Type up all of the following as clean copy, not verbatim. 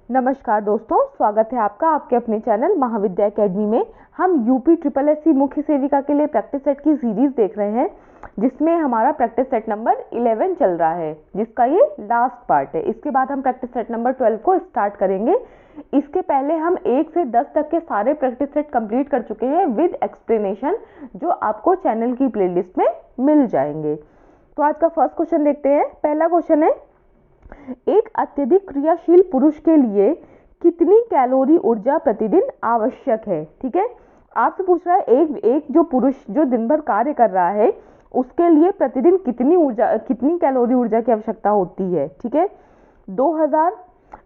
नमस्कार दोस्तों, स्वागत है आपका आपके अपने चैनल महाविद्या एकेडमी में। हम यूपी ट्रिपल एससी मुख्य सेविका के लिए प्रैक्टिस सेट की सीरीज देख रहे हैं, जिसमें हमारा प्रैक्टिस सेट नंबर 11 चल रहा है, जिसका ये लास्ट पार्ट है। इसके बाद हम प्रैक्टिस सेट नंबर 12 को स्टार्ट करेंगे। इसके पहले हम 1 से 10 तक के सारे प्रैक्टिस सेट कंप्लीट कर चुके हैं विद एक्सप्लेनेशन, जो आपको चैनल की प्लेलिस्ट में मिल जाएंगे। तो आज का फर्स्ट क्वेश्चन देखते हैं। पहला क्वेश्चन है, एक अत्यधिक क्रियाशील पुरुष के लिए कितनी कैलोरी ऊर्जा प्रतिदिन आवश्यक है। ठीक है, आपसे पूछ रहा है एक जो पुरुष जो दिन भर कार्य कर रहा है, उसके लिए प्रतिदिन कितनी कैलोरी ऊर्जा की आवश्यकता होती है। ठीक है, 2000,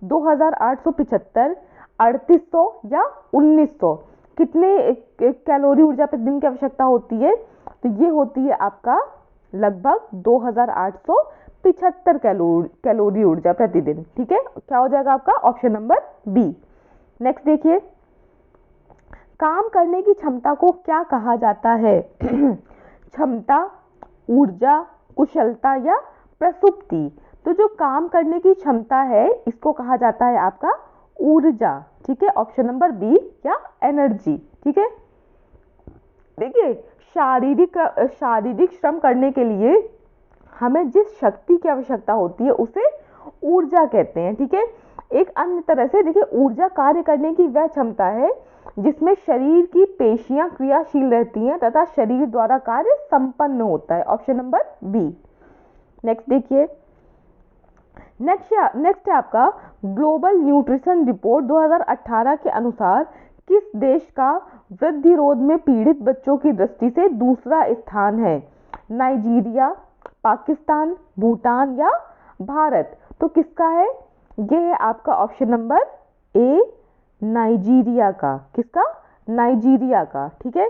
2875, 3800 या 1900, कितने कैलोरी ऊर्जा प्रतिदिन की आवश्यकता होती है। तो ये होती है आपका लगभग 2875 कैलोरी ऊर्जा प्रतिदिन। ठीक है, क्या हो जाएगा आपका ऑप्शन नंबर बी। नेक्स्ट देखिए, काम करने की क्षमता को क्या कहा जाता है। क्षमता, ऊर्जा, कुशलता या प्रसुप्ति। तो जो काम करने की क्षमता है, इसको कहा जाता है आपका ऊर्जा। ठीक है, ऑप्शन नंबर बी या एनर्जी। ठीक है, देखिए शारीरिक श्रम करने के लिए हमें जिस शक्ति की आवश्यकता होती है उसे ऊर्जा कहते हैं। ठीक है, एक अन्य तरह से देखिए, ऊर्जा कार्य करने की वह क्षमता है जिसमें शरीर की पेशियां क्रियाशील रहती हैं तथा शरीर द्वारा कार्य संपन्न होता है। Option number B. नेक्स्ट देखिए, नेक्स्ट है आपका ग्लोबल न्यूट्रिशन रिपोर्ट 2018 के अनुसार किस देश का वृद्धि रोध में पीड़ित बच्चों की दृष्टि से दूसरा स्थान है। नाइजीरिया, पाकिस्तान, भूटान या भारत। तो किसका है ये है आपका ऑप्शन नंबर ए, नाइजीरिया का। किसका? नाइजीरिया का। ठीक है,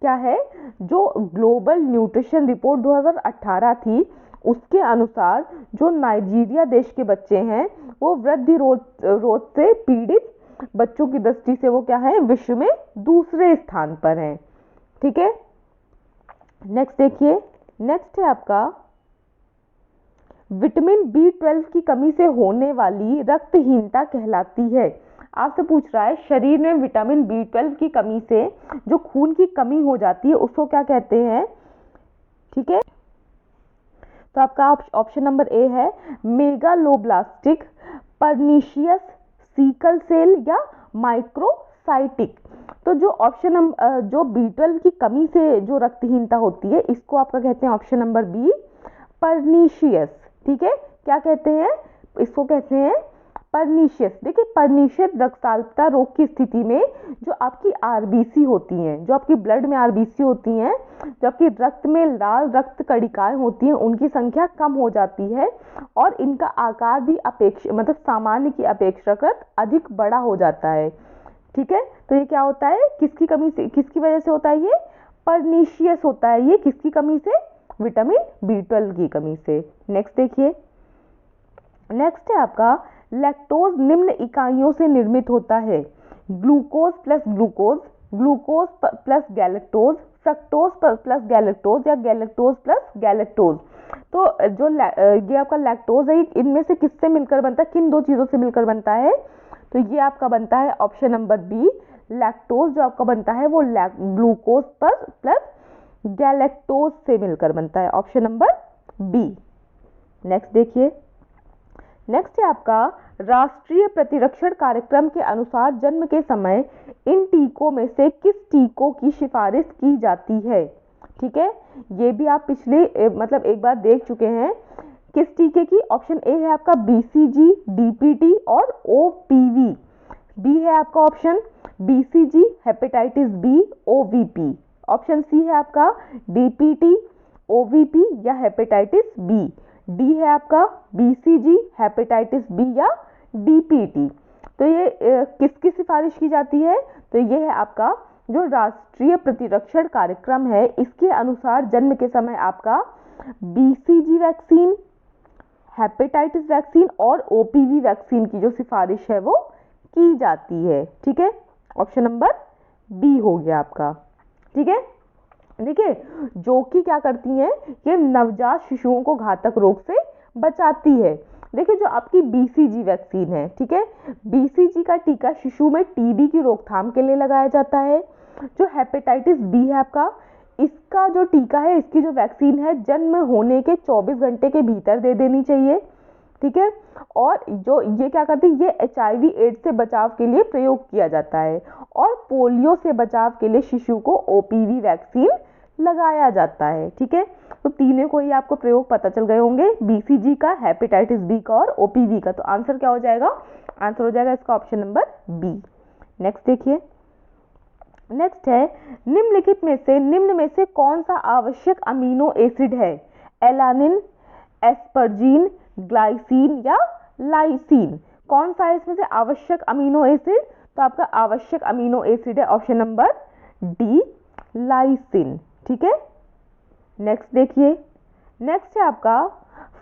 क्या है, जो ग्लोबल न्यूट्रिशन रिपोर्ट 2018 थी, उसके अनुसार जो नाइजीरिया देश के बच्चे हैं वो वृद्धि रोध से पीड़ित बच्चों की दृष्टि से वो क्या है, विश्व में दूसरे स्थान पर हैं। ठीक है, नेक्स्ट देखिए, नेक्स्ट है आपका विटामिन B12 की कमी से होने वाली रक्तहीनता कहलाती है। आपसे पूछ रहा है, शरीर में विटामिन B12 की कमी से जो खून की कमी हो जाती है उसको क्या कहते हैं। ठीक है, तो आपका ऑप्शन नंबर ए है मेगालोब्लास्टिक, पर्नीशियस, सीकल सेल या माइक्रोसाइटिक। तो जो जो B12 की कमी से जो रक्तहीनता होती है, इसको आपका कहते हैं ऑप्शन नंबर बी, पर्नीशियस। ठीक है, क्या कहते हैं, इसको कहते हैं पर्नीशियस। देखिए, पर्नीशियस रक्तस्रावता रोग की स्थिति में जो आपकी आरबीसी होती हैं, जो आपकी ब्लड में आरबीसी होती हैं, जो आपकी रक्त में लाल रक्त कणिकाएं होती हैं, उनकी संख्या कम हो जाती है और इनका आकार भी सामान्य की अपेक्षाकृत अधिक बड़ा हो जाता है। ठीक है, तो ये क्या होता है, किसकी कमी से, किसकी वजह से होता है, ये पर्नीशियस होता है। ये किसकी कमी से, विटामिन B12 की कमी से। नेक्स्ट देखिए, नेक्स्ट है आपका लैक्टोज निम्न इकाइयों से निर्मित होता है। Glucose plus glucose, glucose plus galactose, fructose plus galactose या गैलेक्टोज प्लस गैलेक्टोज। तो जो ये आपका लैक्टोज है, इनमें से किससे मिलकर बनता है, किन दो चीजों से मिलकर बनता है। तो ये आपका बनता है ऑप्शन नंबर बी, लैक्टोज जो आपका बनता है वो ग्लूकोज प्लस गैलेक्टोज से मिलकर बनता है। Option number B. नेक्स्ट देखिए, नेक्स्ट है आपका राष्ट्रीय प्रतिरक्षण कार्यक्रम के अनुसार जन्म के समय इन टीकों में से किस टीकों की सिफारिश की जाती है। ठीक है, ये भी आप पिछले एक बार देख चुके हैं। किस टीके की, ऑप्शन ए है आपका BCG, DPT और OPV। बी है आपका option BCG, hepatitis B, OVP। Option C है आपका DPT, OVP या हेपेटाइटिस B। डी है आपका BCG, हेपेटाइटिस B या DPT। तो ये किसकी सिफारिश की जाती है, तो ये है आपका जो राष्ट्रीय प्रतिरक्षण कार्यक्रम है, इसके अनुसार जन्म के समय आपका BCG वैक्सीन, हेपेटाइटिस वैक्सीन और OPV वैक्सीन की जो सिफारिश है वो की जाती है। ठीक है, ऑप्शन नंबर बी हो गया आपका। ठीक है, देखिए, जो कि क्या करती हैं, ये नवजात शिशुओं को घातक रोग से बचाती है। देखिए जो आपकी BCG वैक्सीन है, ठीक है, BCG का टीका शिशु में TB की रोकथाम के लिए लगाया जाता है। जो हेपेटाइटिस B है आपका, इसका जो टीका है, इसकी जो वैक्सीन है, जन्म होने के 24 घंटे के भीतर दे देनी चाहिए, ठीक है। और जो ये क्या करती है, ये HIV एड्स से बचाव के लिए प्रयोग किया जाता है। और पोलियो से बचाव के लिए शिशु को OPV वैक्सीन लगाया जाता है, ठीक है। तो तीनों को ही आपको प्रयोग पता चल गए होंगे, BCG का, हेपेटाइटिस B का और OPV का। तो आंसर क्या हो जाएगा? आंसर हो जाएगा इसका ऑप्शन नंबर B। नेक्स्ट देखिए, नेक्स्ट है निम्न में से कौन सा आवश्यक अमीनो एसिड है? एलानिन, एस्परजीन, ग्लाइसिन या लाइसिन? कौन सा है इसमें से आवश्यक अमीनो एसिड? तो आपका आवश्यक अमीनो एसिड है ऑप्शन नंबर D, लाइसिन, ठीक है। नेक्स्ट देखिए, नेक्स्ट है आपका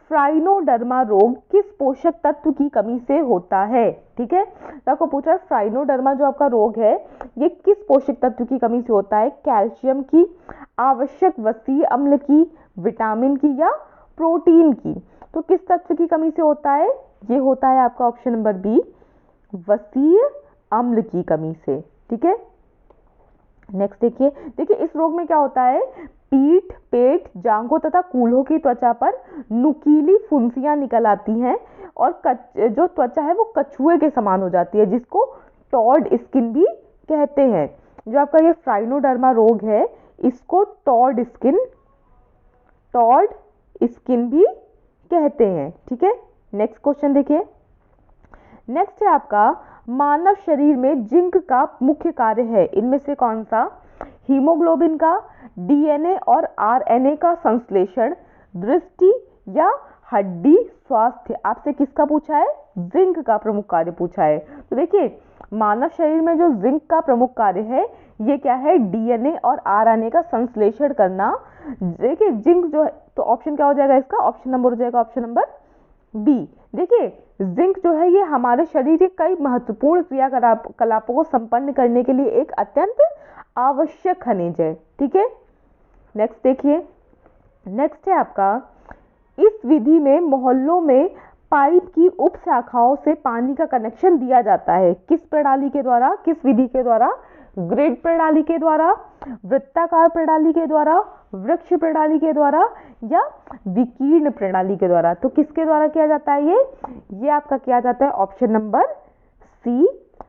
फ्राइनोडर्मा रोग किस पोषक तत्व की कमी से होता है? ठीक है, तो आपको पूछा है फ्राइनोडर्मा जो आपका रोग है ये किस पोषक तत्व की कमी से होता है? कैल्शियम की, आवश्यक वसीय अम्ल की, विटामिन की या प्रोटीन की? तो किस तत्व की कमी से होता है? ये होता है आपका ऑप्शन नंबर B, वसीय अम्ल की कमी से, ठीक है। नेक्स्ट देखिए, इस रोग में क्या होता है? पीठ, पेट, जांघों तथा कूल्हों की त्वचा पर नुकीली फुंसियां निकल आती हैं और जो त्वचा है वो कछुए के समान हो जाती है, जिसको टॉड स्किन भी कहते हैं। जो आपका ये फ्राइनोडर्मा रोग है इसको टॉड स्किन भी कहते हैं, ठीक है। नेक्स्ट क्वेश्चन देखिए, नेक्स्ट है आपका मानव शरीर में जिंक का मुख्य कार्य है, इनमें से कौन सा? हीमोग्लोबिन का, DNA और RNA का संश्लेषण, दृष्टि या हड्डी स्वास्थ्य? आपसे किसका पूछा है? जिंक का प्रमुख कार्य पूछा है। तो देखिए मानव शरीर में जो जिंक का प्रमुख कार्य है ये क्या है? DNA और RNA का संश्लेषण करना। देखिए जिंक जो है, तो ऑप्शन क्या हो जाएगा इसका? ऑप्शन नंबर हो जाएगा ऑप्शन नंबर B। देखिए जिंक जो है ये हमारे शरीर के कई महत्वपूर्ण क्रियाकलापों को संपन्न करने के लिए एक अत्यंत आवश्यक खनिज है, ठीक है। नेक्स्ट देखिए, नेक्स्ट है आपका इस विधि में मोहल्लों में पाइप की उप शाखाओं से पानी का कनेक्शन दिया जाता है, किस प्रणाली के द्वारा? किस विधि के द्वारा? ग्रिड प्रणाली के द्वारा, वृत्ताकार प्रणाली के द्वारा, वृक्ष प्रणाली के द्वारा या विकीर्ण प्रणाली के द्वारा? तो किसके द्वारा किया जाता है ये आपका किया जाता है ऑप्शन नंबर C,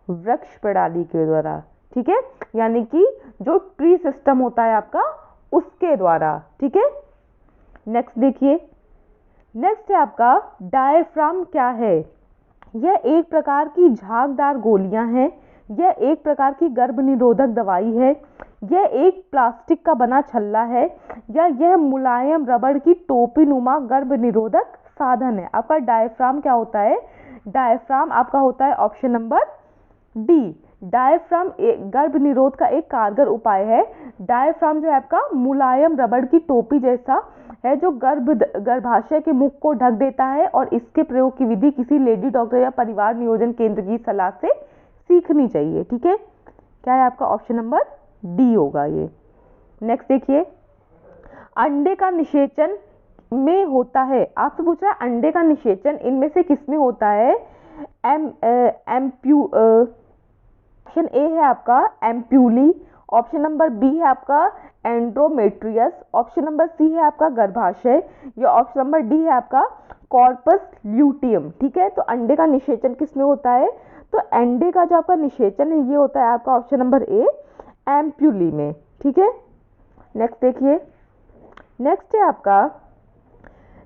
वृक्ष प्रणाली के द्वारा, ठीक है। यानी कि जो ट्री सिस्टम होता है आपका उसके द्वारा, ठीक है। नेक्स्ट देखिए, नेक्स्ट है आपका डायफ्राम क्या है? यह एक प्रकार की झागदार गोलियां हैं, यह एक प्रकार की गर्भ निरोधक दवाई है, यह एक प्लास्टिक का बना छल्ला है या यह मुलायम रबड़ की टोपी नुमा गर्भ निरोधक साधन है? आपका डायफ्राम क्या होता है? डायफ्राम आपका होता है ऑप्शन नंबर D, डायफ्राम गर्भ निरोध का एक कारगर उपाय है। डायफ्राम जो है आपका मुलायम रबड़ की टोपी जैसा है जो गर्भाशय के मुख को ढक देता है और इसके प्रयोग की विधि किसी लेडी डॉक्टर या परिवार नियोजन केंद्र की सलाह से सीखनी चाहिए, ठीक है। क्या है आपका? ऑप्शन नंबर D होगा ये। नेक्स्ट देखिए, अंडे का निषेचन में होता है, आपसे पूछ रहा है अंडे का निषेचन इनमें से किस में होता है? ऑप्शन A है आपका एम्प्यूली, ऑप्शन नंबर B है आपका एंड्रोमेट्रियस, ऑप्शन नंबर C है आपका गर्भाशय या ऑप्शन नंबर D है आपका कॉर्पस ल्यूटियम, ठीक है। तो अंडे का निषेचन किस में होता है? तो अंडे का जो आपका निषेचन है ये होता है आपका ऑप्शन नंबर A, एम्प्यूली में, ठीक है। नेक्स्ट देखिए, नेक्स्ट है आपका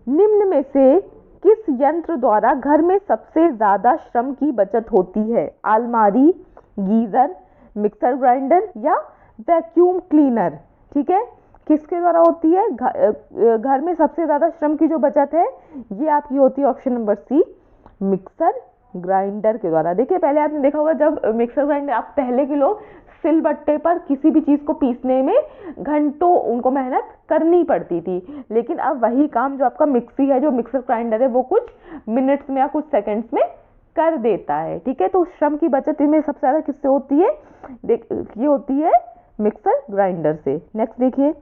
निम्न में से किस यंत्र द्वारा घर में सबसे ज्यादा श्रम की बचत होती है? अलमारी, गीजर, मिक्सर ग्राइंडर या वैक्यूम क्लीनर? ठीक है, किसके द्वारा होती है? घर में सबसे ज्यादा श्रम की जो बचत है ये आपकी होती है option number C, mixer grinder के द्वारा। देखिए पहले आपने देखा होगा जब मिक्सर ग्राइंडर, आप पहले के लोग सिलबट्टे पर किसी भी चीज को पीसने में घंटों उनको मेहनत करनी पड़ती थी, लेकिन अब वही काम जो आपका मिक्सी है, जो मिक्सर ग्राइंडर है, वो कुछ मिनट्स में या कुछ सेकंड्स में कर देता है, ठीक है। तो श्रम की बचत में सबसे ज्यादा किससे होती है? ये होती है मिक्सर ग्राइंडर से। नेक्स्ट देखिए,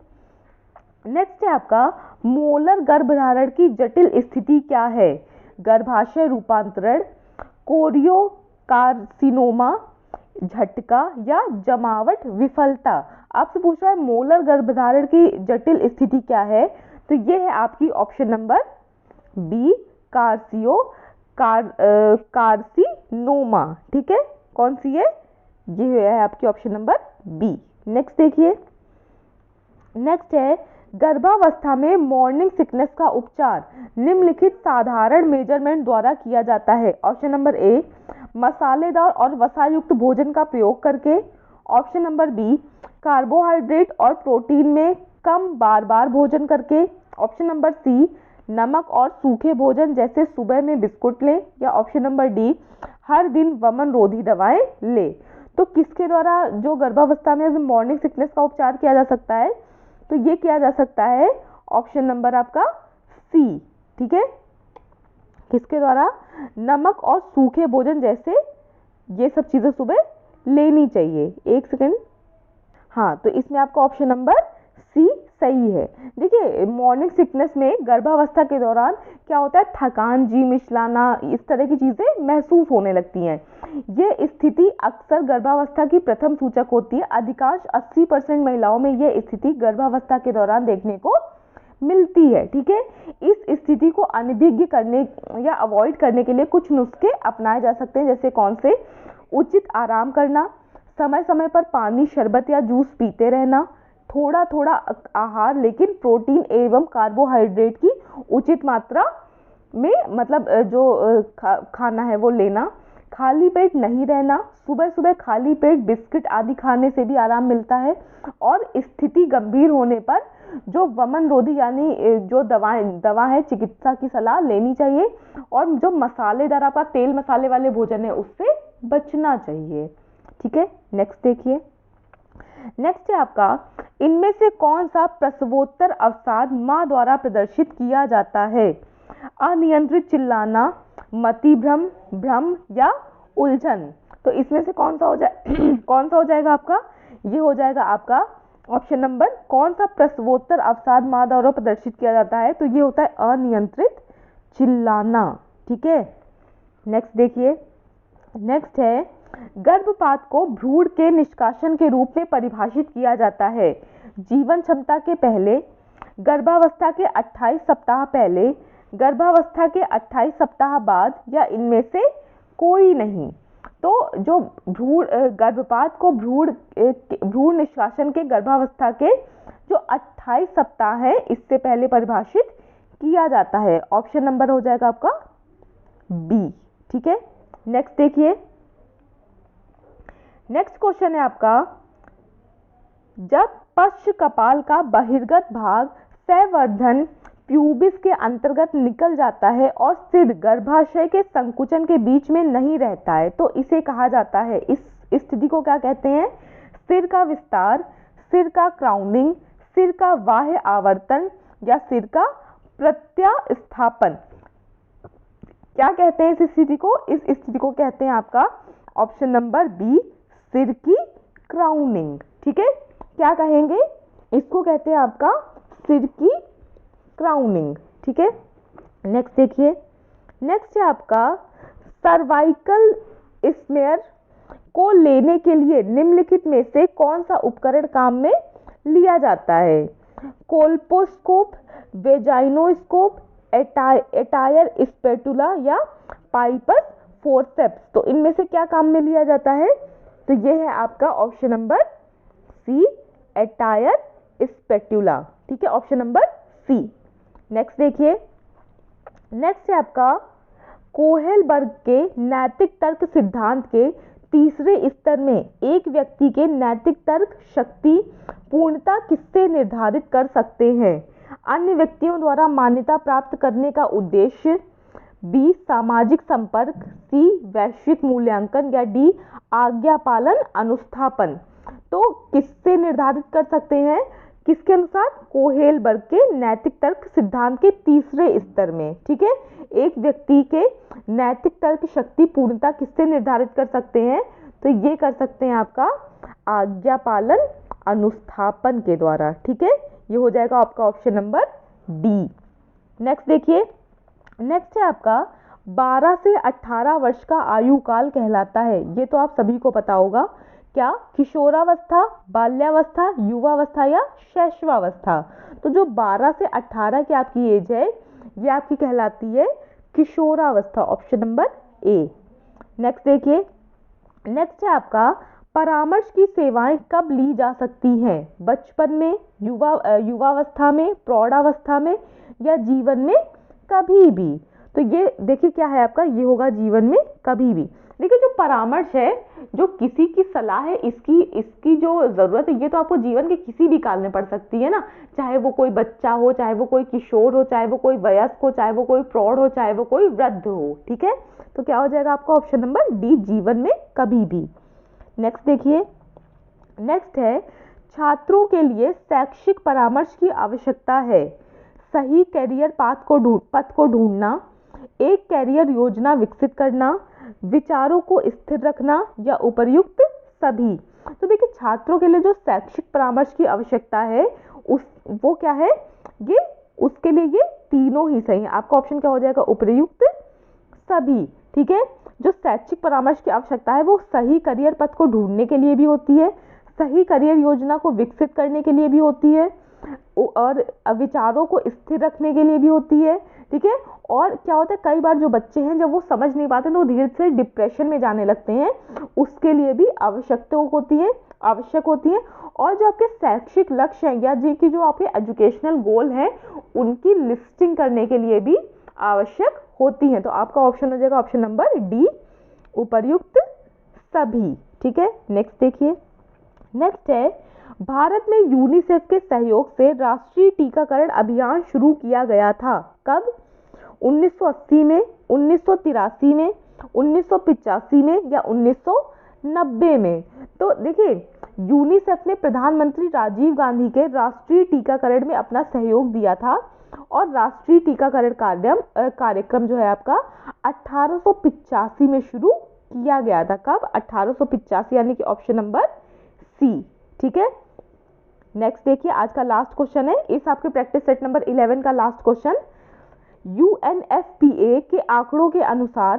नेक्स्ट है आपका मोलर गर्भधारण की जटिल स्थिति क्या है? गर्भाशय रूपांतरण, कोरियोकार्सिनोमा, झटका या जमावट विफलता। आपसे पूछ रहा है मोलर गर्भधारण की जटिल स्थिति क्या है, तो ये है आपकी ऑप्शन नंबर बी, कार्सिनोमा। ठीक है, कौन सी है, ये है आपकी ऑप्शन नंबर बी। नेक्स्ट देखिए, नेक्स्ट है गर्भावस्था में मॉर्निंग सिकनेस का उपचार निम्नलिखित साधारण मेजरमेंट द्वारा किया जाता है। ऑप्शन नंबर ए, मसालेदार और वसायुक्त भोजन का प्रयोग करके। ऑप्शन नंबर बी, कार्बोहाइड्रेट और प्रोटीन में कम बार बार भोजन करके। ऑप्शन नंबर सी, नमक और सूखे भोजन जैसे सुबह में बिस्कुट लें। या ऑप्शन नंबर डी, हर दिन वमन रोधी दवाएं लें। तो किसके द्वारा जो गर्भावस्था में मॉर्निंग सिकनेस का उपचार किया जा सकता है, तो ये किया जा सकता है ऑप्शन नंबर आपका सी। ठीक है, किसके द्वारा, नमक और सूखे भोजन जैसे ये सब चीजें सुबह लेनी चाहिए। एक सेकंड, हाँ, तो इसमें आपका ऑप्शन नंबर सी सही है। देखिए मॉर्निंग सिकनेस में गर्भावस्था के दौरान क्या होता है, थकान, जी मिचलाना, इस तरह की चीजें महसूस होने लगती हैं। ये स्थिति अक्सर गर्भावस्था की प्रथम सूचक होती है। अधिकांश 80% महिलाओं में ये स्थिति गर्भावस्था के दौरान देखने को मिलती है। ठीक है, इस स्थिति को अनभिज्ञ करने या अवॉइड करने के लिए कुछ नुस्खे अपनाए जा सकते हैं, जैसे कौन से, उचित आराम करना, समय समय पर पानी, शरबत या जूस पीते रहना, थोड़ा थोड़ा आहार लेकिन प्रोटीन एवं कार्बोहाइड्रेट की उचित मात्रा में, मतलब जो खाना है वो लेना, खाली पेट नहीं रहना, सुबह सुबह खाली पेट बिस्किट आदि खाने से भी आराम मिलता है, और स्थिति गंभीर होने पर जो वमन रोधी यानी जो दवा है चिकित्सा की सलाह लेनी चाहिए, और जो मसालेदार आपका तेल मसाले वाले भोजन है उससे बचना चाहिए। ठीक है, नेक्स्ट देखिए, नेक्स्ट है आपका, इनमें से कौन सा प्रसवोत्तर अवसाद मां द्वारा प्रदर्शित किया जाता है। अनियंत्रित चिल्लाना, मति भ्रम, भ्रम या उलझन। तो इसमें से कौन सा हो जाए कौन सा हो जाएगा आपका, ये हो जाएगा आपका ऑप्शन नंबर, कौन सा प्रसवोत्तर अवसाद मां द्वारा प्रदर्शित किया जाता है, तो ये होता है अनियंत्रित चिल्लाना। ठीक है, नेक्स्ट देखिए, नेक्स्ट है गर्भपात को भ्रूण के निष्कासन के रूप में परिभाषित किया जाता है। जीवन क्षमता के पहले, गर्भावस्था के 28 सप्ताह पहले, गर्भावस्था के 28 सप्ताह बाद, या इनमें से कोई नहीं। तो जो गर्भपात को भ्रूण निष्कासन के गर्भावस्था के जो 28 सप्ताह है इससे पहले परिभाषित किया जाता है। ऑप्शन नंबर हो जाएगा आपका बी। ठीक है, नेक्स्ट देखिए, नेक्स्ट क्वेश्चन है आपका, जब पश्च कपाल का बहिर्गत भाग संवर्धन प्यूबिस के अंतर्गत निकल जाता है और सिर गर्भाशय के संकुचन के बीच में नहीं रहता है, तो इसे कहा जाता है, इस स्थिति को क्या कहते हैं, सिर का विस्तार, सिर का क्राउनिंग, सिर का बाह्य आवर्तन, या सिर का प्रत्यास्थापन। क्या कहते हैं इस स्थिति को, इस स्थिति को कहते हैं आपका ऑप्शन नंबर बी, सिर की क्राउनिंग। ठीक है, क्या कहेंगे, इसको कहते हैं आपका सिर की क्राउनिंग। ठीक है, नेक्स्ट देखिए, नेक्स्ट है आपका, सर्वाइकल स्मेयर को लेने के लिए निम्नलिखित में से कौन सा उपकरण काम में लिया जाता है। कोल्पोस्कोप, वेजाइनोस्कोप, एटायर स्पेटुला या पाइपस फोर्सेप्स। तो इनमें से क्या काम में लिया जाता है, तो ये है आपका option number C, attire spatula. ठीक है, ऑप्शन नंबर सी। नेक्स्ट देखिए, नेक्स्ट है आपका, कोहेलबर्ग के नैतिक तर्क सिद्धांत के तीसरे स्तर में एक व्यक्ति के नैतिक तर्क शक्ति पूर्णता किससे निर्धारित कर सकते हैं। अन्य व्यक्तियों द्वारा मान्यता प्राप्त करने का उद्देश्य, बी सामाजिक संपर्क, सी वैश्विक मूल्यांकन, या डी आज्ञा पालन अनुस्थापन। तो किससे निर्धारित कर सकते हैं, किसके अनुसार, कोहेलबर्ग के नैतिक तर्क सिद्धांत के तीसरे स्तर में। ठीक है, एक व्यक्ति के नैतिक तर्क शक्ति पूर्णता किससे निर्धारित कर सकते हैं, तो ये कर सकते हैं आपका आज्ञा पालन अनुस्थापन के द्वारा। ठीक है, ये हो जाएगा आपका ऑप्शन नंबर डी। नेक्स्ट देखिए, नेक्स्ट है आपका, 12 से 18 वर्ष का आयु काल कहलाता है? ये तो आप सभी को पता होगा। क्या? किशोरावस्था, बाल्यावस्था, युवावस्था या शैशवावस्था? तो जो 12 से 18 की आपकी एज है ये आपकी कहलाती है किशोरावस्था, ऑप्शन नंबर ए। नेक्स्ट देखिए, नेक्स्ट है आपका परामर्श की सेवाएं कब ली जा सकती हैं? बचपन में, युवावस्था में, प्रौढ़ावस्था में या जीवन में कभी भी? तो ये देखिए क्या है आपका, ये होगा जीवन में कभी भी। देखिए जो परामर्श है, जो किसी की सलाह है, इसकी जो ज़रूरत है ये तो आपको जीवन के किसी भी काल में पड़ सकती है ना, चाहे वो कोई बच्चा हो, चाहे वो कोई किशोर हो, चाहे वो कोई वयस्क हो, चाहे वो कोई प्रौढ़ हो, चाहे वो कोई वृद्ध हो। ठीक है, तो क्या हो जाएगा आपका ऑप्शन नंबर डी, जीवन में कभी भी। नेक्स्ट देखिए, नेक्स्ट है छात्रों के लिए शैक्षिक परामर्श की आवश्यकता है। सही करियर पथ को ढूंढना, एक करियर योजना विकसित करना, विचारों को स्थिर रखना या उपर्युक्त सभी? तो देखिए छात्रों के लिए जो शैक्षिक परामर्श की आवश्यकता है वो क्या है, ये उसके लिए ये तीनों ही सही है। आपका ऑप्शन क्या हो जाएगा, उपर्युक्त सभी। ठीक है, जो शैक्षिक परामर्श की आवश्यकता है वो सही करियर पथ को ढूंढने के लिए भी होती है, सही करियर योजना को विकसित करने के लिए भी होती है और विचारों को स्थिर रखने के लिए भी होती है। ठीक है, और क्या होता है कई बार जो बच्चे हैं जब वो समझ नहीं पाते तो वो धीरे से डिप्रेशन में जाने लगते हैं, उसके लिए भी आवश्यक होती है। और जो आपके शैक्षिक लक्ष्य हैं या जिनकी जो आपके एजुकेशनल गोल हैं उनकी लिस्टिंग करने के लिए भी आवश्यक होती हैं। तो आपका ऑप्शन हो जाएगा ऑप्शन नंबर डी, उपर्युक्त सभी। ठीक है, नेक्स्ट देखिए, नेक्स्ट है भारत में यूनिसेफ के सहयोग से राष्ट्रीय टीकाकरण अभियान शुरू किया गया था। कब? 1980 में, 1983 में, 1985 में या 1990 में? तो देखिए यूनिसेफ ने प्रधानमंत्री राजीव गांधी के राष्ट्रीय टीकाकरण में अपना सहयोग दिया था और राष्ट्रीय टीकाकरण कार्यक्रम जो है आपका 1885 में शुरू किया गया था। कब? 1885, यानी कि ऑप्शन नंबर सी। ठीक है, नेक्स्ट देखिए, आज का लास्ट क्वेश्चन है इस आपके प्रैक्टिस सेट नंबर 11 का लास्ट क्वेश्चन। UNFPA के आंकड़ों के अनुसार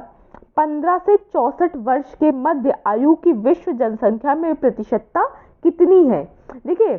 15 से 64 वर्ष के मध्य आयु की विश्व जनसंख्या में प्रतिशतता कितनी है? देखिए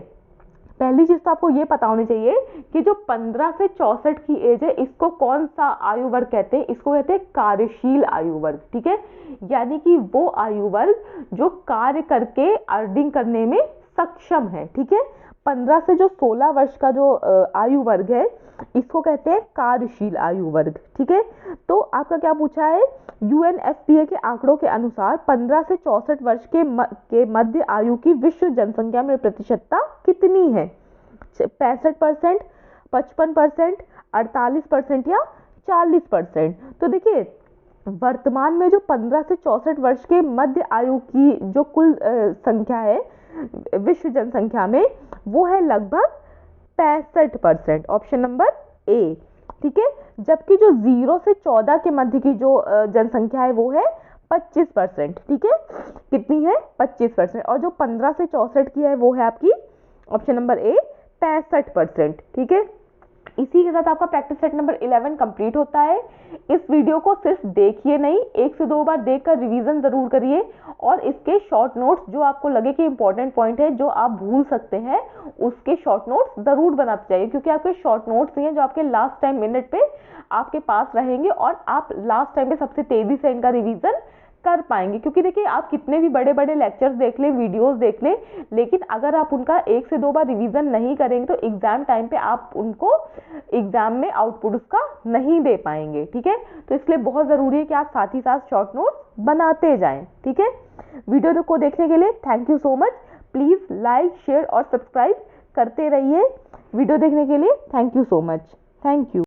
पहली चीज तो आपको ये पता होनी चाहिए कि जो 15 से 64 की एज है इसको कौन सा आयु वर्ग कहते हैं? इसको कहते हैं कार्यशील आयु वर्ग। ठीक है, यानी कि वो आयु वर्ग जो कार्य करके अर्निंग करने में सक्षम है। ठीक है, 15 से जो 16 वर्ष का जो आयु वर्ग है इसको कहते हैं कार्यशील आयु वर्ग। ठीक है, तो आपका क्या पूछा है, UNFPA के आंकड़ों के अनुसार 15 से 64 वर्ष के मध्य आयु की विश्व जनसंख्या में प्रतिशतता कितनी है? 65%, 55%, 48% या 40%? तो देखिए वर्तमान में जो 15 से 64 वर्ष के मध्य आयु की जो कुल संख्या है विश्व जनसंख्या में वो है लगभग 65%, ऑप्शन नंबर ए। ठीक है, जबकि जो 0 से 14 के मध्य की जो जनसंख्या है वो है 25%। ठीक है, कितनी है? 25%। और जो 15 से 64 की है वो है आपकी ऑप्शन नंबर ए 65%। ठीक है, इसी के साथ आपका प्रैक्टिस सेट नंबर 11 कंप्लीट होता है। इस वीडियो को सिर्फ देखिए नहीं, 1 से 2 बार देखकर रिवीजन जरूर करिए और इसके शॉर्ट नोट्स जो आपको लगे कि इंपॉर्टेंट पॉइंट है जो आप भूल सकते हैं उसके शॉर्ट नोट्स जरूर बनाते जाइए, क्योंकि आपके शॉर्ट नोट्स ही हैं जो आपके लास्ट टाइम मिनट पे आपके पास रहेंगे और आप लास्ट टाइम पे सबसे तेजी से इनका रिवीजन कर पाएंगे। क्योंकि देखिए आप कितने भी बड़े बड़े लेक्चर्स देख लें, वीडियोस देख लें, लेकिन अगर आप उनका 1 से 2 बार रिवीजन नहीं करेंगे तो एग्जाम टाइम पे आप उनको एग्जाम में आउटपुट उसका नहीं दे पाएंगे। ठीक है, तो इसलिए बहुत जरूरी है कि आप साथ ही साथ शॉर्ट नोट्स बनाते जाएं। ठीक है, वीडियो को देखने के लिए thank you so much. Please like, share और सब्सक्राइब करते रहिए। वीडियो देखने के लिए thank you so much. Thank you.